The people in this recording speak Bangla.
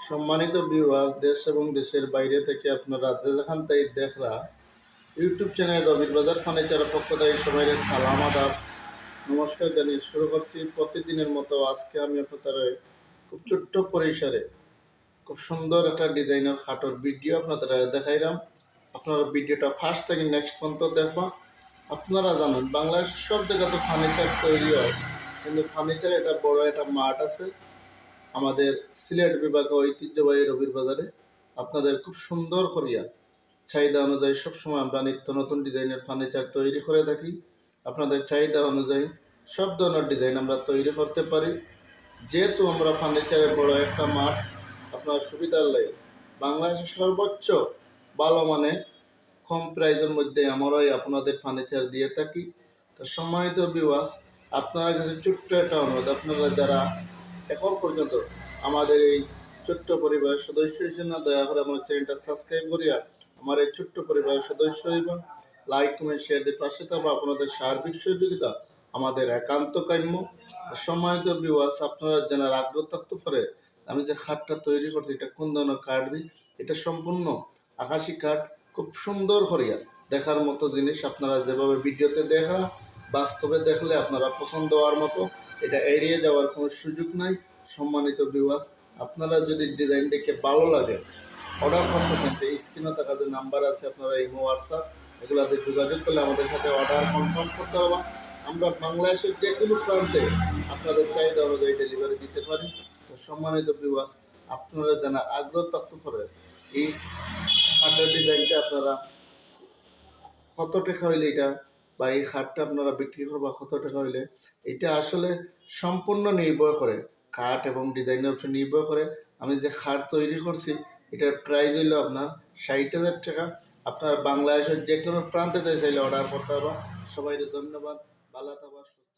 সম্মানিত ভিউয়ার্স, দেশ এবং দেশের বাইরে থেকে আপনারা যেখান থেকে দেখরা ইউটিউব চ্যানেল রবির বাজার ফার্নিচারের পক্ষ থেকে সবাই সালাম আদাব নমস্কার জানিয়ে শুরু করছি প্রতিদিনের মতো। আজকে আমি আপনাদের খুব ছোট্ট পরিসরে খুব সুন্দর একটা ডিজাইনের খাটোর ভিডিও আপনাদের দেখাইলাম। আপনারা ভিডিওটা ফার্স্ট থেকে নেক্সট পর্যন্ত দেখবা। আপনারা জানেন বাংলাদেশের সব জায়গাতে ফার্নিচার তৈরি হয়, কিন্তু ফার্নিচার এটা বড় একটা মাঠ আছে আমাদের সিলেট বিভাগে ঐতিহ্যবাহী রবির বাজারে। আপনাদের খুব সুন্দর করিয়া চাহিদা অনুযায়ী সবসময় আমরা নিত্য নতুন ডিজাইনের ফার্নিচার তৈরি করে থাকি। আপনাদের চাহিদা অনুযায়ী সব ধরনের ডিজাইন আমরা তৈরি করতে পারি। যেহেতু আমরা ফার্নিচারের বড় একটা মাঠ, আপনার সুবিধার লাগে বাংলাদেশের সর্বোচ্চ ভালো মানে কম প্রাইজের মধ্যে আমরাই আপনাদের ফার্নিচার দিয়ে থাকি। তো সম্মানিত ভিউয়ার্স, আপনারা কাছে ছোট্ট একটা অনুরোধ, আপনারা যারা এখন পর্যন্ত আমাদের এই ছোট্ট পরিবারের সদস্য হিসেবে না, দয়া করে আমার চ্যানেলটা সাবস্ক্রাইব করিয়া আমার এই ছোট্ট পরিবারের সদস্য হইব। লাইক কমেন্ট শেয়ার দিয়ে পাশে থাকবো। আপনাদের সার্বিক সহযোগিতা আমাদের একান্ত কাম্য। সম্মানিত ভিউয়ার্স, আপনারা জানার আগ্রহ থাকতে পারে আমি যে খাটটা তৈরি করছি এটা কোন ধরনের কাঠ দিই। এটা সম্পূর্ণ আকাশি কাঠ, খুব সুন্দর করিয়া দেখার মতো জিনিস। আপনারা যেভাবে ভিডিওতে দেখা, বাস্তবে দেখলে আপনারা পছন্দ হওয়ার মতো, এটা এড়িয়ে যাওয়ার কোনো সুযোগ নাই। সম্মানিত ভিউয়ার্স, আপনারা যদি ডিজাইন দেখে ভালো লাগে অর্ডার করতেছেন, তো স্ক্রিনে থাকা যে নাম্বার আছে আপনারা ইমো হোয়াটসঅ্যাপ এগুলোতে যোগাযোগ করলে আমাদের সাথে অর্ডার কনফার্ম করতে পারবেন। আমরা বাংলাদেশের যে কোনো প্রান্তে আপনাদের চাহিদা অনুযায়ী ডেলিভারি দিতে পারি। তো সম্মানিত ভিউয়ার্স, আপনারা জানার আগ্রহ থাকতে পারে এই খাটের ডিজাইনটা আপনারা কত টাকা হইলে এটা বা এই খাটটা আপনারা বিক্রি করবা কত টাকা হইলে, এটা আসলে সম্পূর্ণ নির্ভর করে খাট এবং ডিজাইনের উপর নির্ভর করে। আমি যে খাট তৈরি করছি এটার প্রাইস হইল আপনার 60,000 টাকা। আপনার বাংলাদেশের যে কোনো প্রান্তে চাইলে অর্ডার করতে পারবা। সবাই ধন্যবাদ, ভালো থাকবা, সুস্থ।